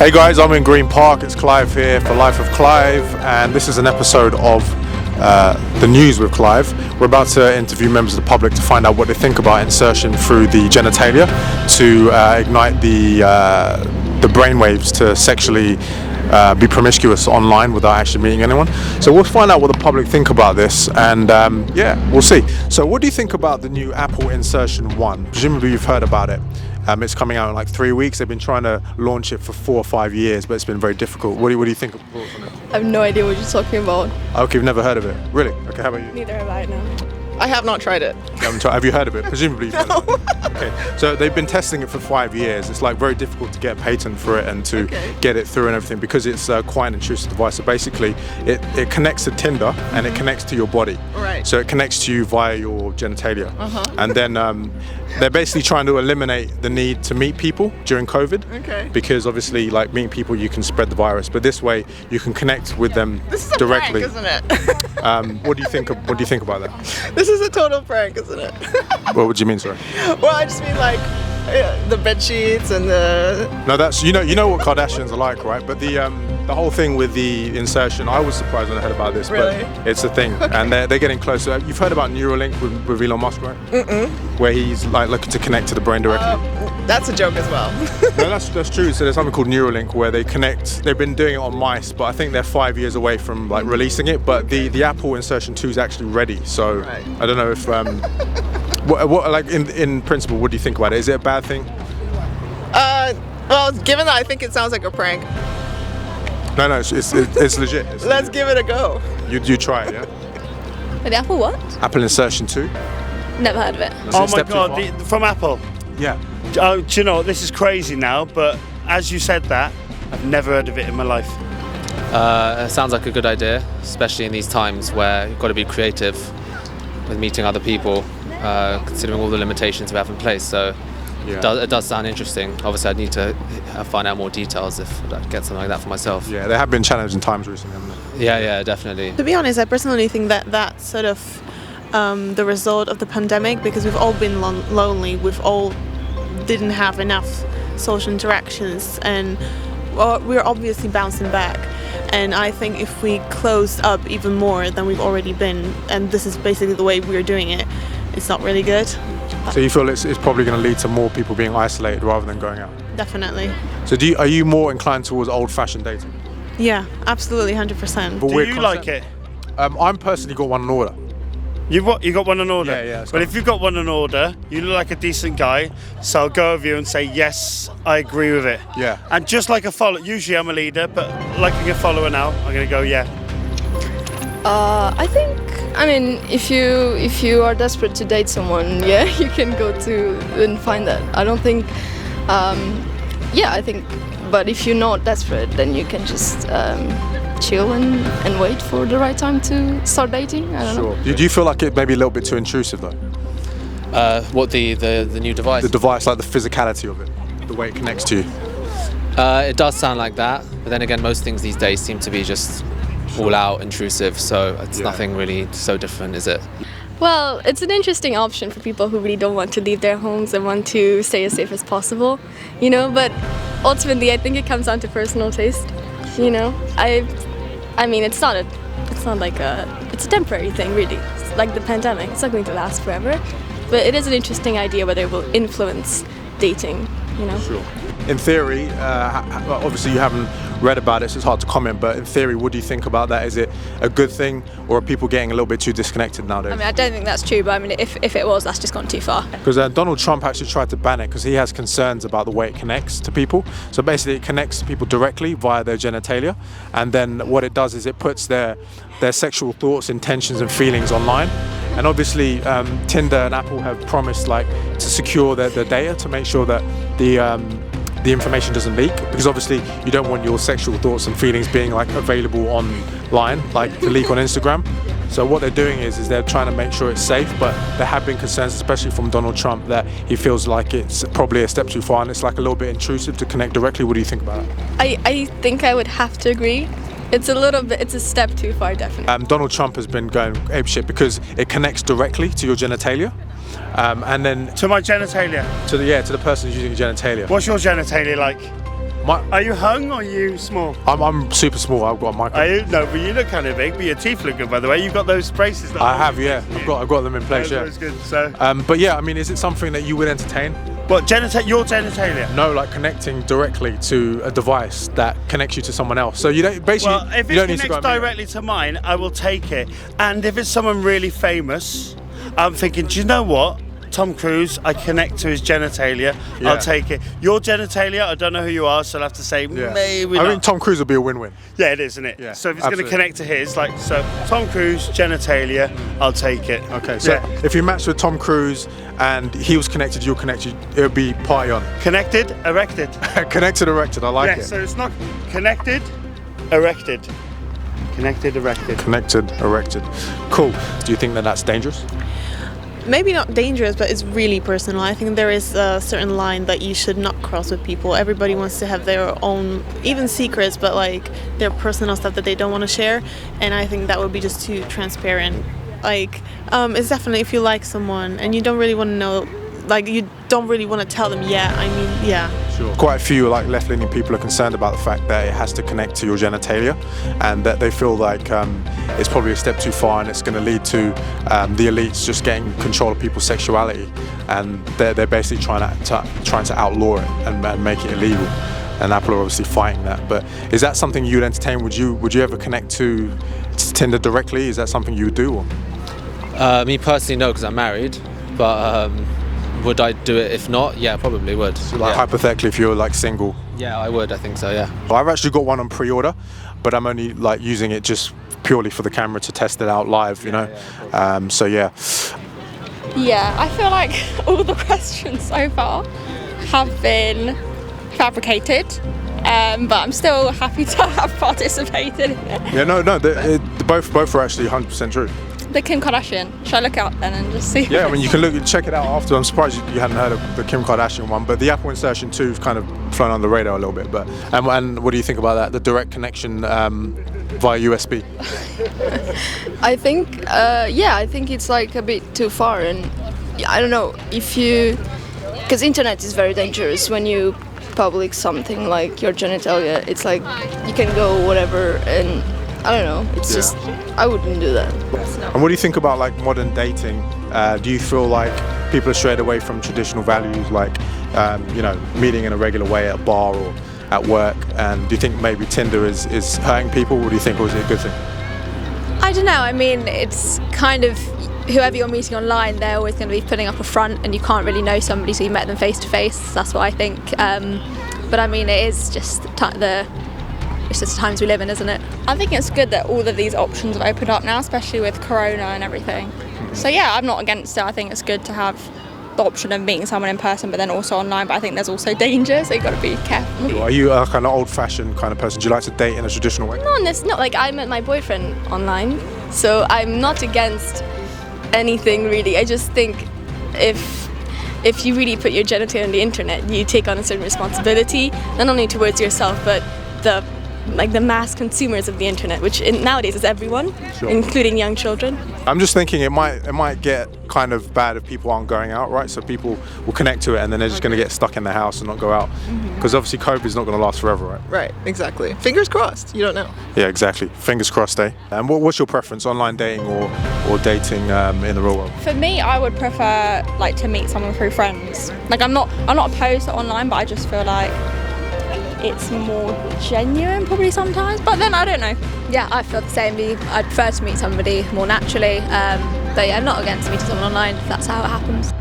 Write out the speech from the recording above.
Hey guys, I'm in Green Park. It's Clive here for Life of Clive, and this is an episode of the news with Clive. We're about to interview members of the public to find out what they think about insertion through the genitalia to ignite the brainwaves to sexually be promiscuous online without actually meeting anyone. So we'll find out what the public think about this, and yeah, we'll see. So what do you think about the new Apple Insertion 1? Presumably you've heard about it. It's coming out in like 3 weeks. They've been trying to launch it for 4 or 5 years, but it's been very difficult. What do you think of the thoughts on it? I have no idea what you're talking about. Okay, you've never heard of it? Really? Okay, how about you? Neither have I, no. I have not tried it. Have you heard of it? Presumably you've heard of it. Okay, so they've been testing it for 5 years. It's like very difficult to get a patent for it and to get it through and everything because it's quite an intrusive device. So basically it connects to Tinder and it connects to your body. Right. So it connects to you via your genitalia. And then they're basically trying to eliminate the need to meet people during COVID. Okay. Because obviously, like meeting people, you can spread the virus, but this way you can connect with them This is a directly. prank, isn't it? What do you think about that? This is a total prank, isn't it? What do you mean, sorry? Well, I just mean like the bed sheets and the. No, that's you know what Kardashians are like, right? But the whole thing with the insertion, I was surprised when I heard about this, Really? but it's a thing, and they're getting closer. You've heard about Neuralink with Elon Musk, right? Where he's like looking to connect to the brain directly. That's a joke as well. No, that's true. So there's something called Neuralink where they connect. They've been doing it on mice, but I think they're 5 years away from like releasing it. But the Apple Insertion 2 is actually ready. So Right. I don't know if what like in principle, what do you think about it? Is it a bad thing? Well, given that I think it sounds like a prank, No, it's legit. let's give it a go. You try it, yeah. The Apple what? Apple Insertion 2. Never heard of it. Is it Oh a my step too god, far? from Apple. Yeah. Oh, do you know, this is crazy now, but as you said that, I've never heard of it in my life. It sounds like a good idea, especially in these times where you've got to be creative with meeting other people, considering all the limitations we have in place. So Yeah. it does sound interesting. Obviously, I'd need to find out more details if I'd get something like that for myself. Yeah, there have been challenging times recently, haven't there? Yeah, definitely. To be honest, I personally think that that's sort of the result of the pandemic because we've all been lonely. We've all didn't have enough social interactions, and we're obviously bouncing back. And I think if we closed up even more than we've already been, and this is basically the way we're doing it, it's not really good. So you feel it's probably going to lead to more people being isolated rather than going out? Definitely. So are you more inclined towards old-fashioned dating? Yeah, absolutely, 100%. But Do weird you concept. like it? I'm personally got one on order. You got one on order? Yeah, Well, if you've got one on order, you look like a decent guy, so I'll go with you and say, yes, I agree with it. Yeah. And just like a follower, usually I'm a leader, but like a follower now, I'm going to go, yeah. I mean, if you are desperate to date someone, yeah, you can go to and find that. I don't think, I think, but if you're not desperate, then you can just chill and wait for the right time to start dating. I don't know. Sure. Do you feel like it may be a little bit too intrusive though? What the new device? The device, like the physicality of it, the way it connects to you. It does sound like that, but then again, most things these days seem to be just all out intrusive, so it's nothing really so different, is it? Well, it's an interesting option for people who really don't want to leave their homes and want to stay as safe as possible, you know, but ultimately I think it comes down to personal taste, you know. I mean, it's a temporary thing, really. It's like the pandemic, it's not going to last forever, but it is an interesting idea whether it will influence dating, you know. Sure. In theory, obviously you haven't read about it, so it's hard to comment, but in theory, what do you think about that? Is it a good thing, or are people getting a little bit too disconnected nowadays? I mean, I don't think that's true, but I mean, if it was, that's just gone too far. Because Donald Trump actually tried to ban it because he has concerns about the way it connects to people. So basically it connects to people directly via their genitalia, and then what it does is it puts their sexual thoughts, intentions and feelings online. And obviously Tinder and Apple have promised like to secure their data to make sure that the information doesn't leak, because obviously you don't want your sexual thoughts and feelings being like available online, like to leak on Instagram. So what they're doing is they're trying to make sure it's safe, but there have been concerns, especially from Donald Trump, that he feels like it's probably a step too far and it's like a little bit intrusive to connect directly. What do you think about it? I think I would have to agree. It's a step too far, definitely. Donald Trump has been going apeshit because it connects directly to your genitalia. And then To my genitalia. to the person who's using your genitalia. What's your genitalia like? Are you hung or are you small? I'm super small. I've got a micro. Are you? No, but you look kind of big. But your teeth look good, by the way. You've got those braces. I have, yeah. I've got them in place, yeah. That's good. So, but yeah, I mean, is it something that you would entertain? what your genitalia? No, like connecting directly to a device that connects you to someone else. So you don't basically. Well, if you don't it need to connects go directly to mine, I will take it. And if it's someone really famous, I'm thinking, do you know what? Tom Cruise, I connect to his genitalia. Yeah. I'll take it. Your genitalia, I don't know who you are, so I'll have to say maybe I not. think Tom Cruise would be a win-win. Yeah, it is, isn't it? Yeah, So if it's going to absolutely. connect to his, like, so Tom Cruise, genitalia, I'll take it. Okay, so if you matched with Tom Cruise and he was connected, you're connected, it would be party on. Connected, erected. Connected, erected, I like it. So it's not connected, erected. Connected, erected. Connected, erected. Cool. Do you think that that's dangerous? Maybe not dangerous, but it's really personal. I think there is a certain line that you should not cross with people. Everybody wants to have their own, even secrets, but like their personal stuff that they don't want to share. And I think that would be just too transparent. Like, it's definitely if you like someone and you don't really want to know, like you don't really want to tell them. Sure. Quite a few like left-leaning people are concerned about the fact that it has to connect to your genitalia, and that they feel like it's probably a step too far, and it's going to lead to the elites just getting control of people's sexuality, and they're basically trying to outlaw it and make it illegal. And Apple are obviously fighting that. But is that something you'd entertain? Would you ever connect to Tinder directly? Is that something you would do? Or? Me personally, no, because I'm married. But would I do it if not? Yeah, probably would. So like hypothetically, if you're like single. Yeah, I would. I think so. Yeah. Well, I've actually got one on pre-order, but I'm only like using it just purely for the camera to test it out live. You know. So yeah. Yeah, I feel like all the questions so far have been fabricated, but I'm still happy to have participated in it. Yeah, no, both are actually 100% true. The Kim Kardashian. Should I look out then and just see? Yeah, I mean, you can check it out after. I'm surprised you hadn't heard of the Kim Kardashian one, but the Apple Insertion 2's kind of flown under the radar a little bit. But and what do you think about that? The direct connection via USB. I think, I think it's like a bit too far, and I don't know if because internet is very dangerous when you public something like your genitalia. It's like you can go whatever, and I don't know. It's just I wouldn't do that. And what do you think about like modern dating? Do you feel like people are strayed away from traditional values, like meeting in a regular way at a bar or at work? And do you think maybe Tinder is hurting people? What do you think, or is it a good thing? I don't know. I mean, it's kind of whoever you're meeting online, they're always going to be putting up a front, and you can't really know somebody so you met them face to face. That's what I think. But I mean, it is just it's just the times we live in, isn't it? I think it's good that all of these options have opened up now, especially with Corona and everything. So yeah, I'm not against it. I think it's good to have the option of meeting someone in person, but then also online. But I think there's also danger, so you've got to be careful. Are you a kind of old-fashioned kind of person? Do you like to date in a traditional way? No, it's not like I met my boyfriend online, so I'm not against anything really. I just think if you really put your genitalia on the internet, you take on a certain responsibility, not only towards yourself, but the mass consumers of the internet, which nowadays is everyone, including young children. I'm just thinking it might get kind of bad if people aren't going out, right? So people will connect to it and then they're just going to get stuck in their house and not go out, because obviously COVID is not going to last forever, right? Right, exactly. Fingers crossed. You don't know. Yeah, exactly. Fingers crossed, eh? And what's your preference, online dating or dating in the real world? For me, I would prefer like to meet someone through friends. Like I'm not opposed to online, but I just feel like it's more genuine probably sometimes, but then I don't know. Yeah, I feel the same. I'd prefer to meet somebody more naturally, but yeah, I'm not against meeting someone online if that's how it happens.